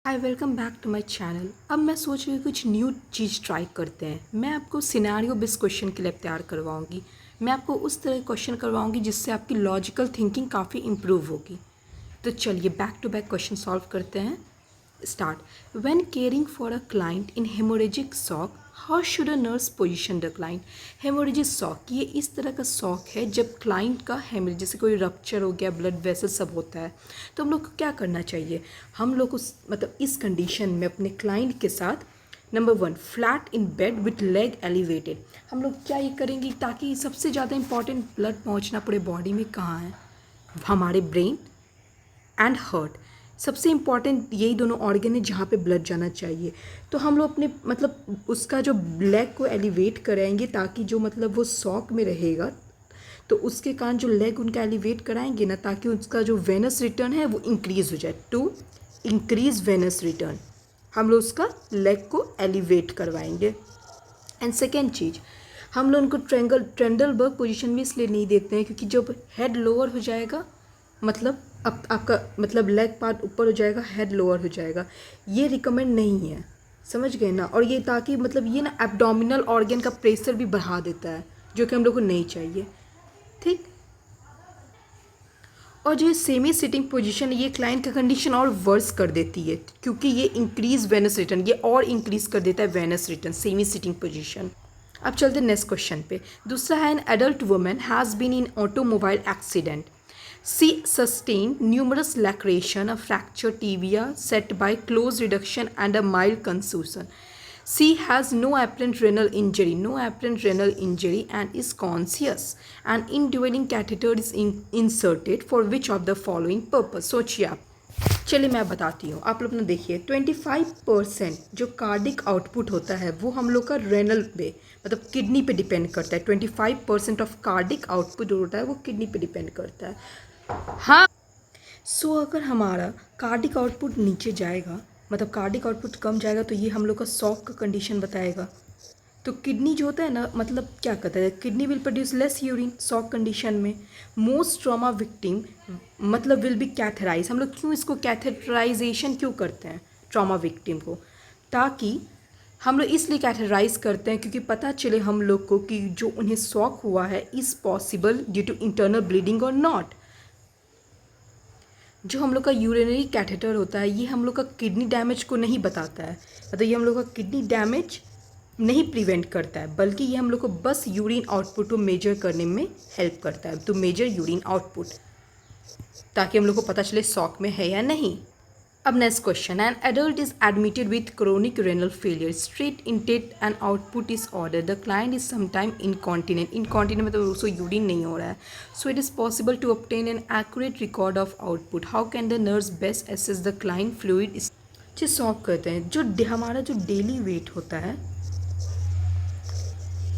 Hi welcome back to my channel. अब मैं सोच रही हूँ कुछ न्यू चीज़ ट्राई करते हैं। मैं आपको सिनेरियो बेस्ड क्वेश्चन के लिए तैयार करवाऊँगी। मैं आपको उस तरह क्वेश्चन करवाऊँगी जिससे आपकी लॉजिकल थिंकिंग काफ़ी इम्प्रूव होगी। तो चलिए back to back question solve करते हैं। Start. When caring for a client in haemorrhagic shock, how should a nurse position the client. Haemorrhagic shock ये इस तरह का शॉक है जब क्लाइंट का हेमरेज जैसे कोई रप्चर हो गया, ब्लड वेसल सब होता है, तो हम लोग को क्या करना चाहिए। हम लोग उस इस कंडीशन में अपने क्लाइंट के साथ number 1 flat in bed with leg elevated. हम लोग क्या ये करेंगे ताकि सबसे ज़्यादा इंपॉर्टेंट ब्लड पहुंचना पूरे बॉडी में कहाँ है, हमारे ब्रेन एंड हार्ट। सबसे इम्पॉर्टेंट यही दोनों ऑर्गन है जहाँ पे ब्लड जाना चाहिए। तो हम लोग अपने उसका जो लेग को एलिवेट कराएंगे ताकि जो वो शॉक में रहेगा, तो उसके कारण जो लेग उनका एलिवेट कराएंगे ना, ताकि उसका जो वेनस रिटर्न है वो इंक्रीज़ हो जाए। टू इंक्रीज वेनस रिटर्न हम लोग उसका लेग को एलिवेट करवाएंगे। एंड सेकेंड चीज़, हम लोग उनको ट्रेंडलबर्ग पोजीशन में इसलिए नहीं देते हैं क्योंकि जब हेड लोअर हो जाएगा, अब आपका लेग पार्ट ऊपर हो जाएगा, हेड लोअर हो जाएगा, ये रिकमेंड नहीं है। समझ गए ना। और ये ताकि ये ना एब्डोमिनल ऑर्गन का प्रेशर भी बढ़ा देता है, जो कि हम लोग को नहीं चाहिए। ठीक। और जो सेमी सिटिंग पोजीशन ये क्लाइंट का कंडीशन और वर्स कर देती है क्योंकि ये इंक्रीज वेनस रिटर्न, ये और इंक्रीज कर देता है venous return semi sitting position. अब चलते हैं नेक्स्ट क्वेश्चन पे। दूसरा है, an adult woman has been in automobile accident. She sustain numerous lacration, a fracture tibia set by close reduction and a mild contusion. She has no apparent renal injury and is conscious. An indwelling catheter is inserted for which of the following purpose? सोचिए आप। चलिए मैं बताती हूँ, आप लोग ना देखिए 25% जो कार्डिक आउटपुट होता है वो हम लोग का रेनल पे किडनी पे डिपेंड करता है। 25% ऑफ कार्डिक आउटपुट होता है वो किडनी पे डिपेंड करता है। हाँ। सो अगर हमारा कार्डिक आउटपुट नीचे जाएगा, कार्डिक आउटपुट कम जाएगा, तो ये हम लोग का शॉक का कंडीशन बताएगा। तो किडनी जो होता है ना, क्या कहता है, kidney will produce less urine shock condition में। Most trauma victim will be catheterize. हम लोग क्यों इसको कैथेटराइजेशन क्यों करते हैं ट्रॉमा विक्टिम को, ताकि हम लोग इसलिए कैथेटराइज करते हैं क्योंकि पता चले हम लोग को कि जो उन्हें शॉक हुआ है is possible due to internal bleeding और नॉट। जो हम लोग का यूरिनरी कैथेटर होता है ये हम लोग का किडनी डैमेज को नहीं बताता है, ये हम लोग का किडनी डैमेज नहीं प्रिवेंट करता है, बल्कि ये हम लोग को बस यूरिन आउटपुट को मेजर करने में हेल्प करता है, तो मेजर यूरिन आउटपुट, ताकि हम लोग को पता चले शॉक में है या नहीं। अब next question, an adult is admitted with chronic renal failure, strict intake and output is order, the client is sometime incontinent उसको यूरिन नहीं हो रहा है। So it is possible to obtain an accurate record of output. How can the nurse best assess the client fluid. Solve करते हैं। जो हमारा जो डेली वेट होता है,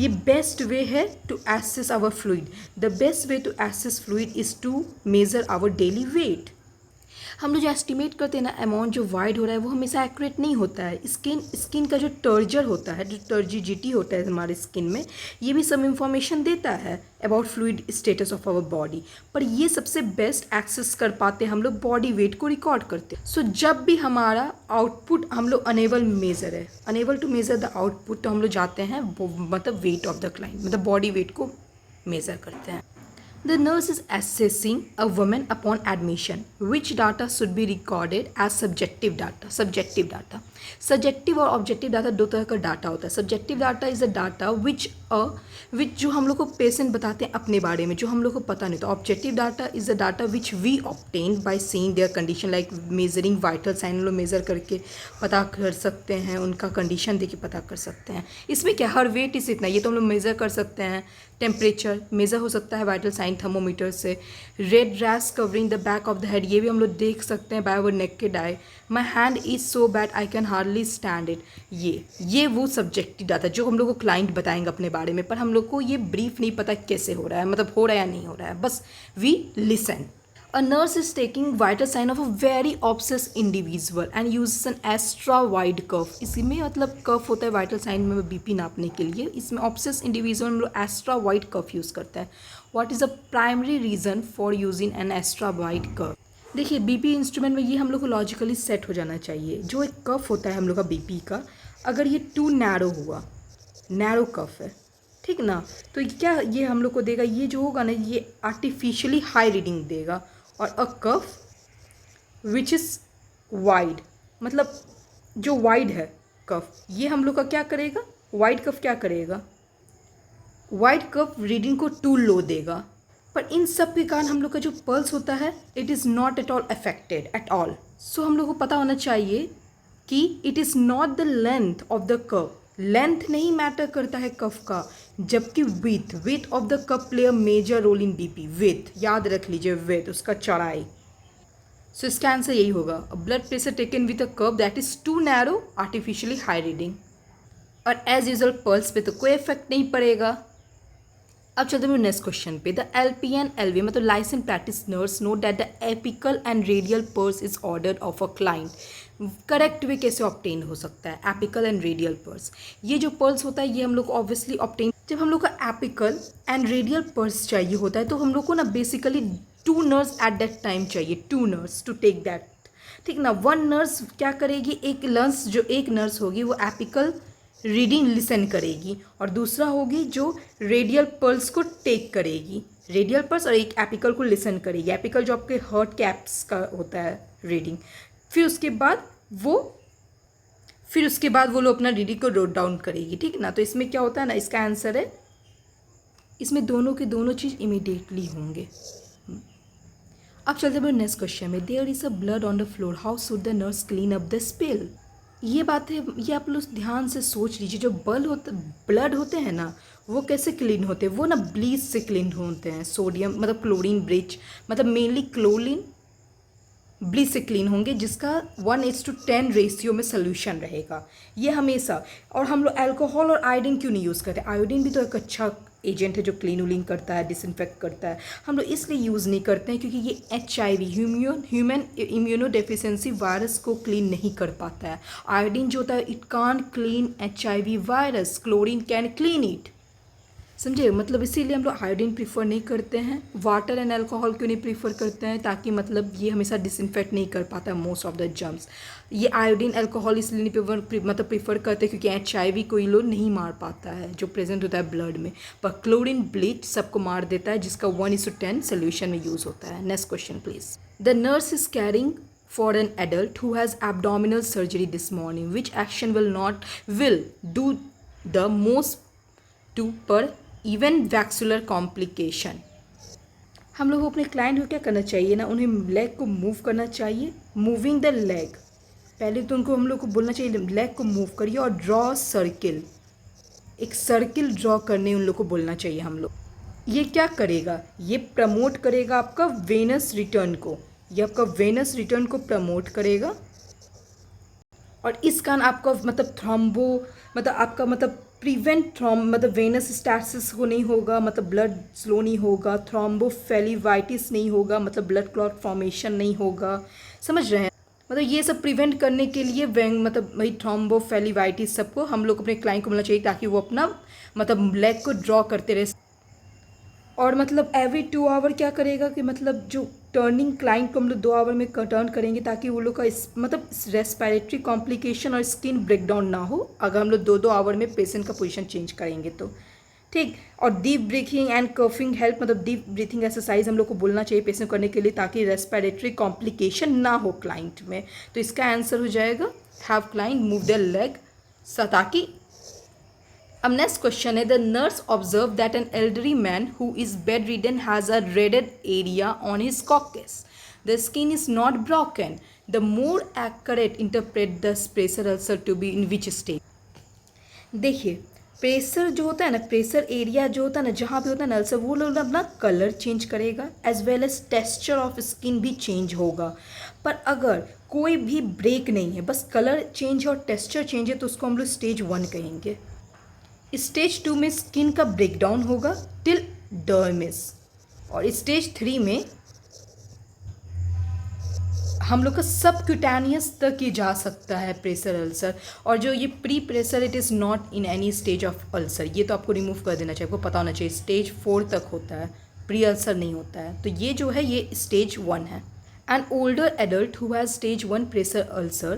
ये बेस्ट वे है to assess our fluid. The best way to assess fluid is to measure our daily weight. हम लोग जो एस्टिमेट करते हैं ना, अमाउंट जो वाइड हो रहा है वो हमेशा एक्यूरेट नहीं होता है। स्किन का जो टर्जर होता है, जो टर्जिजिटी होता है हमारे स्किन में, ये भी सब इंफॉर्मेशन देता है about fluid status of our body, पर ये सबसे बेस्ट एक्सेस कर पाते हैं हम लोग बॉडी वेट को रिकॉर्ड करते हैं। सो जब भी हमारा आउटपुट हम लोग unable to measure the output, तो हम लोग जाते हैं weight of the client, body weight को मेजर करते हैं। The nurse is assessing a woman upon admission. Which data should be recorded as subjective data? Subjective और objective data दो तरह का डाटा होता है। Subjective data is a data which जो हम लोग को पेशेंट बताते हैं अपने बारे में, जो हम लोग को पता नहीं। तो objective data is the data which we obtain by seeing their condition, like measuring vital sign. हम लोग मेज़र करके पता कर सकते हैं, उनका कंडीशन देके पता कर सकते हैं। इसमें क्या, हर वेट इस इतना, ये तो हम लोग मेज़र कर सकते हैं। टेम्परेचर मेज़र हो सकता है वाइटल साइन थर्मोमीटर से। Red rash covering the back of the head, ये भी हम लोग देख सकते हैं by our naked eye. My hand is so bad I can hardly stand it. ये वो सब्जेक्टिव डाटा जो हम लोग को क्लाइंट बताएंगे अपने बारे में, पर हम लोग को ये ब्रीफ नहीं पता कैसे हो रहा है, हो रहा है या नहीं हो रहा है, बस we listen. A nurse is taking vital sign of a very obsessed individual and uses an extra wide curve. इसमें कर्व होता है वाइटल साइन में बीपी नापने के लिए। इसमें ऑब्सेस इंडिविजुअल हम लोग एक्स्ट्रा वाइड कर्व यूज़ करता है। What is the primary reason for using an extra wide curve? देखिए बीपी इंस्ट्रूमेंट में ये हम लोग को लॉजिकली सेट हो जाना चाहिए। जो एक कफ होता है हम लोग का बीपी का, अगर ये टू नैरो हुआ, नैरो कफ है, ठीक ना, तो क्या ये हम लोग को देगा, ये जो होगा ना ये आर्टिफिशियली हाई रीडिंग देगा। और अ कफ विच इज़ वाइड, मतलब जो वाइड है कफ, ये हम लोग का क्या करेगा, वाइड कफ क्या करेगा, वाइड कफ रीडिंग को टू लो देगा। पर इन सब के कारण हम लोग का जो पल्स होता है it is not at all affected at all. So हम लोग को पता होना चाहिए कि it is not the length of the cuff, length नहीं मैटर करता है कफ का, जबकि width of the cuff play a major role in BP. Width याद रख लीजिए, विथ उसका चौड़ाई। सो इसका आंसर यही होगा, blood pressure taken with a cuff that is too narrow artificially high reading. और एज यूजल पल्स पे तो कोई इफेक्ट नहीं पड़ेगा। अब चलते हैं नेक्स्ट क्वेश्चन पे। द एलपी एंड एलवी मतलब licence practice nurse note that the apical and radial pulse is order of a client. Correct way कैसे ऑब्टेन हो सकता है एपिकल एंड रेडियल पर्स? ये जो पर्स होता है ये हम लोग को ऑब्वियसली ऑब्टेन, जब हम लोग का एपिकल एंड रेडियल पर्स चाहिए होता है तो हम लोग को ना basically to nurse at that time चाहिए, to nurse to take that, ठीक ना। वन नर्स क्या करेगी, एक नर्स होगी वो एपिकल रीडिंग लिसन करेगी और दूसरा होगी जो रेडियल पल्स को टेक करेगी, रेडियल पल्स, और एक एपिकल को लिसन करेगी। एपिकल जो आपके हार्ट कैप्स का होता है रीडिंग। फिर उसके बाद वो लोग अपना रीडिंग को नोट डाउन करेगी, ठीक ना। तो इसमें क्या होता है ना, इसका आंसर है, इसमें दोनों के दोनों चीज़ इमीडिएटली होंगे। अब चलते हैं नेक्स्ट क्वेश्चन में। There is a blood on the floor, how should the nurse clean up the spill? ये बात है, ये आप लोग ध्यान से सोच लीजिए। जो ब्लड होते हैं ना वो कैसे क्लीन होते हैं, वो ना ब्लीच से क्लीन होते हैं। सोडियम मतलब क्लोरीन ब्लीच, मतलब मेनली क्लोरीन ब्लीच से क्लीन होंगे, जिसका 1:10 रेशियो में सोल्यूशन रहेगा ये हमेशा। और हम लोग अल्कोहल और आयोडीन क्यों नहीं यूज़ करते? आयोडीन भी तो एक अच्छा एजेंट है जो क्लीन उलिंग करता है, डिसइंफेक्ट करता है। हम लोग इसलिए यूज़ नहीं करते हैं क्योंकि ये HIV human immuno deficiency virus को क्लीन नहीं कर पाता है। आयोडीन जो होता है it can't clean HIV virus, chlorine can clean it, समझे। मतलब इसीलिए हम लोग आयोडीन प्रीफर नहीं करते हैं। वाटर एंड अल्कोहल क्यों नहीं प्रीफर करते हैं? ताकि मतलब ये हमेशा डिसइंफेक्ट नहीं कर पाता है मोस्ट ऑफ द जर्म्स। ये आयोडीन अल्कोहल इसलिए नहीं प्रीफर करते क्योंकि HIV कोई लोग नहीं मार पाता है जो प्रेजेंट होता है ब्लड में, पर क्लोरीन ब्लीच सबको मार देता है, जिसका 1:10 सोल्यूशन में यूज़ होता है। Next question please. The nurse is carrying for an adult who has abdominal surgery this morning. Which action will do the most to prevent vascular complication? हम लोग को अपने क्लाइंट को क्या करना चाहिए ना, उन्हें लेग को मूव करना चाहिए। मूविंग द लेग, पहले तो उनको हम लोग को बोलना चाहिए लेग को मूव करिए और ड्रॉ सर्किल, एक सर्किल ड्रॉ करने उन लोग को बोलना चाहिए हम लोग। ये क्या करेगा, ये प्रमोट करेगा आपका वेनस रिटर्न को, ये आपका वेनस रिटर्न को प्रमोट करेगा। और इस कारण आपका मतलब थ्रोम्बो मतलब आपका मतलब प्रिवेंट मतलब वेनस स्टैसिस को नहीं होगा, मतलब ब्लड स्लो नहीं होगा, थ्रोम्बोफेलिवाइटिस नहीं होगा, मतलब ब्लड क्लॉट फॉर्मेशन नहीं होगा, समझ रहे हैं। मतलब ये सब प्रिवेंट करने के लिए मतलब वही थ्रोम्बोफेलिवाइटिस सबको हम लोग अपने क्लाइंट को मिलना चाहिए ताकि वो अपना मतलब लेग को ड्रॉ करते रहे। और मतलब एवरी 2 आवर क्या करेगा कि मतलब जो टर्निंग क्लाइंट को हम लोग 2 आवर में टर्न करेंगे ताकि वो लोग का मतलब रेस्पिरेटरी कॉम्प्लिकेशन और स्किन ब्रेकडाउन ना हो, अगर हम लोग 2-2 आवर में पेशेंट का पोजीशन चेंज करेंगे तो, ठीक। और deep breathing and coughing help, मतलब डीप ब्रीथिंग एक्सरसाइज हम लोग को बोलना चाहिए पेशेंट करने के लिए ताकि रेस्पिरेटरी कॉम्प्लिकेशन ना हो क्लाइंट में। तो इसका आंसर हो जाएगा have client move their leg, ताकि। अब नेक्स्ट क्वेश्चन है, the nurse observe that an elderly man who is bedridden has a reddened area on his coccyx, the skin is not broken, the more accurate interpret the pressure ulcer to be in which stage? देखिए pressure जो होता है ना, pressure area जो होता है ना, जहाँ पे होता है ना अल्सर, वो लोग अपना कलर चेंज करेगा as well as texture of skin भी चेंज होगा। पर अगर कोई भी ब्रेक नहीं है, बस कलर चेंज और टेक्सचर चेंज है, तो उसको हम लोग स्टेज 1 कहेंगे। स्टेज 2 में स्किन का ब्रेकडाउन होगा टिल डर्मिस, और स्टेज 3 में हम लोग का सबक्यूटेनियस तक ही जा सकता है प्रेशर अल्सर। और जो ये pre pressure it is not in any stage of ulcer, ये तो आपको रिमूव कर देना चाहिए, आपको पता होना चाहिए स्टेज 4 तक होता है, प्री अल्सर नहीं होता है। तो ये जो है ये स्टेज 1 है। An older adult who has stage 1 pressure ulcer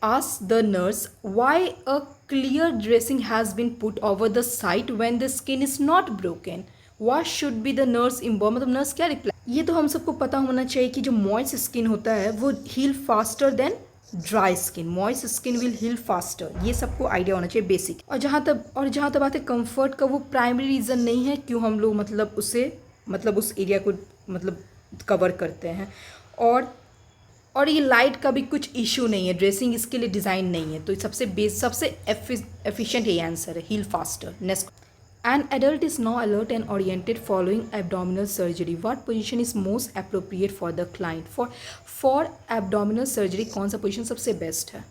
asks the nurse why a clear dressing has been put over the site when the skin is not broken. What should be the nurse inform? मतलब nurse क्या reply? ये तो हम सबको पता होना चाहिए कि जो मॉइस्ट स्किन होता है वो heal faster than dry skin. Moist skin will heal faster. ये सबको आइडिया होना चाहिए बेसिक. और जहाँ तक बात है कंफर्ट का, वो प्राइमरी रीज़न नहीं है क्यों हम लोग मतलब उस एरिया को मतलब कवर करते हैं. और ये लाइट का भी कुछ इशू नहीं है. ड्रेसिंग इसके लिए डिज़ाइन नहीं है. तो सबसे एफिशिएंट ये आंसर है, heal faster. Next, an adult is now alert and oriented following abdominal surgery. What position is most appropriate for the client? For abdominal surgery कौन सा पोजीशन सबसे बेस्ट है?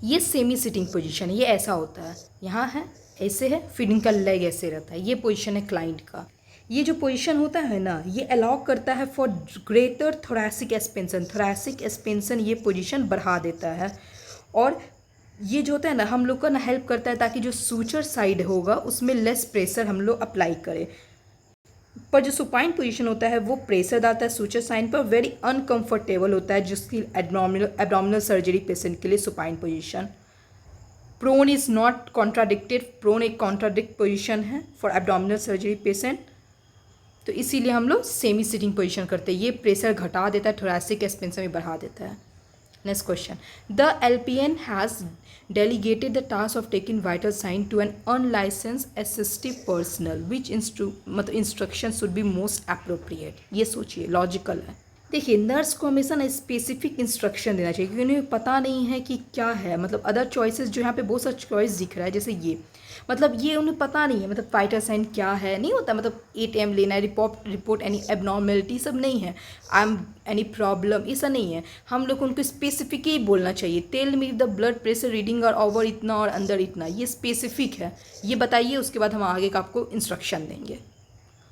ये सेमी सिटिंग पोजीशन है. ये ऐसा होता है, यहाँ है, ऐसे है, फिर इनका लेग ऐसे रहता है. ये पोजीशन है क्लाइंट का. ये जो पोजीशन होता है ना, ये अलाउ करता है for greater thoracic expansion. Thoracic expansion ये पोजीशन बढ़ा देता है. और ये जो होता है ना, हम लोग का ना हेल्प करता है ताकि जो सूचर साइड होगा उसमें लेस प्रेशर हम लोग अप्लाई करें. पर जो सुपाइन पोजीशन होता है वो प्रेशर डालता है सूचर साइड पर, वेरी अनकम्फर्टेबल होता है जिसकी एब्डोमिनल सर्जरी पेशेंट के लिए supine position. Prone is not contradicted. Prone एक कॉन्ट्राडिक्ट पोजीशन है फॉर एब्डोमिनल सर्जरी पेशेंट. तो इसीलिए हम लोग सेमी सिटिंग पोजीशन करते हैं. ये प्रेशर घटा देता है, थोरैसिक एक्सपेंशन में बढ़ा देता है. Next question, the LPN has delegated the task of taking vital sign to an unlicensed assistive personal. Which instruction should be most appropriate? ये सोचिए, लॉजिकल है. देखिए, नर्स को हमेशा ना स्पेसिफिक इंस्ट्रक्शन देना चाहिए क्योंकि उन्हें पता नहीं है कि क्या है. मतलब अदर चॉइसेस जो यहाँ पे बहुत सारा चॉइस दिख रहा है, जैसे ये ये उन्हें पता नहीं है मतलब वाइटल साइन क्या है, नहीं होता. मतलब 8 AM लेना है, रिपोर्ट एनी एबनॉर्मेलिटी सब नहीं है, आई एम एनी प्रॉब्लम, ऐसा नहीं है. हम लोग उनको स्पेसिफिक ही बोलना चाहिए. Tell me the blood pressure reading और ओवर इतना और अंदर इतना. ये स्पेसिफिक है, ये बताइए. उसके बाद हम आगे का आपको इंस्ट्रक्शन देंगे.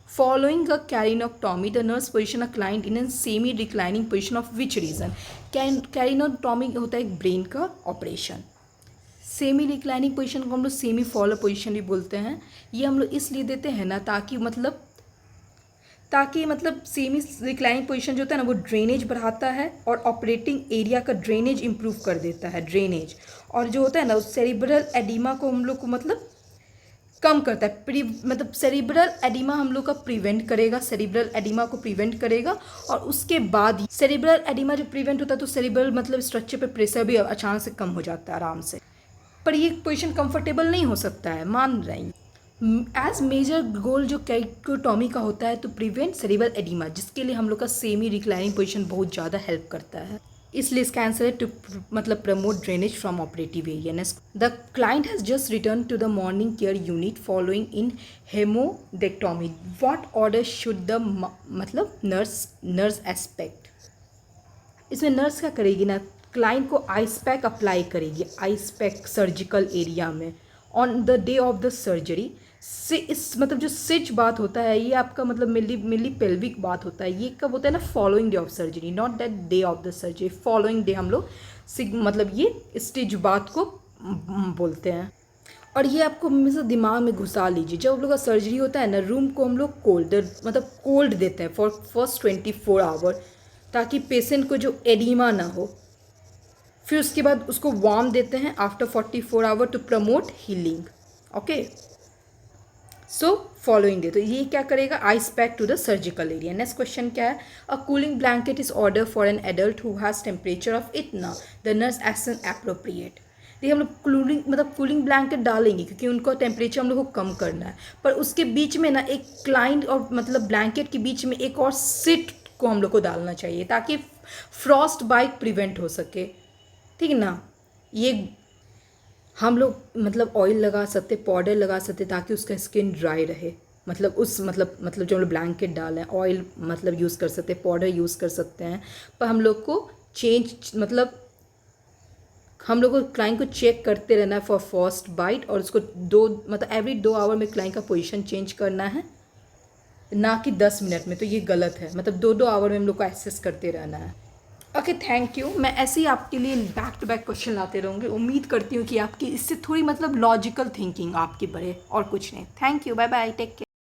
Following a carinotomy, the nurse position a client in a semi-reclining position of which reason? Carinotomy होता है एक ब्रेन का ऑपरेशन. सेमी रिक्लाइनिंग पोजीशन को हम लोग सेमी फॉलो पोजीशन भी बोलते हैं. ये हम लोग इसलिए देते हैं ना ताकि सेमी रिक्लाइनिंग पोजीशन जो होता है ना वो ड्रेनेज बढ़ाता है और ऑपरेटिंग एरिया का ड्रेनेज इंप्रूव कर देता है. ड्रेनेज और जो होता है ना सेरिब्रल एडिमा को हम लोग को कम करता है. सेरिब्रल एडिमा हम लोग का प्रिवेंट करेगा. सेरिब्रल एडिमा को प्रिवेंट करेगा. और उसके बाद सेरिब्रल एडिमा जो प्रिवेंट होता है तो सेरिब्रल स्ट्रक्चर पे प्रेशर भी अचानक से कम हो जाता है आराम से. पर ये पोजीशन कंफर्टेबल नहीं हो सकता है, मान रहे हैं. एज मेजर गोल जो कैरिकोटॉमी का होता है तो प्रिवेंट सेरिब्रल एडिमा, जिसके लिए हम लोग का सेमी रिक्लाइनिंग पोजीशन बहुत ज़्यादा हेल्प करता है. इसलिए इसका आंसर है to promote drainage from operative area. The client has just return to the morning care unit following in hemorrhoidectomy. What order should the nurse expect? इसमें नर्स क्या करेगी ना, क्लाइंट को आइस पैक अप्लाई करेगी. Ice pack surgical area में on the day of the surgery. से इस जो सिच बात होता है ये आपका मिली पेल्विक बात होता है. ये कब होता है ना, following day of surgery, not that day of the surgery. Following day हम लोग ये स्टिच बात को बोलते हैं. और ये आपको हमेशा दिमाग में घुसा लीजिए. जब हम लोग का सर्जरी होता है ना, रूम को हम लोग कोल्ड देते हैं फॉर फर्स्ट 24 आवर ताकि पेशेंट को जो एडिमा ना हो. फिर उसके बाद उसको वार्म देते हैं after 44 hour to promote healing. Okay, so following day तो ये क्या करेगा, ice pack to the surgical area. Next question क्या है, a cooling blanket is order for an adult who has temperature of इतना, द नर्स एक्शन एप्रोप्रिएट. देखिए हम लोग कूलिंग ब्लैंकेट डालेंगे क्योंकि उनको टेम्परेचर हम लोग को कम करना है. पर उसके बीच में ना एक क्लाइंट और ब्लैंकेट के बीच में एक और सिट को हम लोग को डालना चाहिए ताकि फ्रॉस्ट बाइट प्रिवेंट हो सके. ठीक है ना. ये हम लोग ऑयल लगा सकते, पाउडर लगा सकते ताकि उसका स्किन ड्राई रहे. जो हम लोग ब्लैंकेट डालें, ऑयल यूज़ कर सकते, पाउडर यूज़ कर सकते हैं. पर हम लोग को हम लोग को क्लाइंट को चेक करते रहना है फॉर फर्स्ट बाइट. और उसको एवरी 2 आवर में क्लाइंट का पोजीशन चेंज करना है, ना कि 10 मिनट में. तो ये गलत है. 2 आवर में हम लोग को एसेस करते रहना है. Okay, thank you. मैं ऐसे ही आपके लिए बैक टू बैक क्वेश्चन लाते रहूँगी. उम्मीद करती हूँ कि आपकी इससे थोड़ी लॉजिकल थिंकिंग आपकी बढ़े और कुछ नहीं. Thank you, bye bye, take care.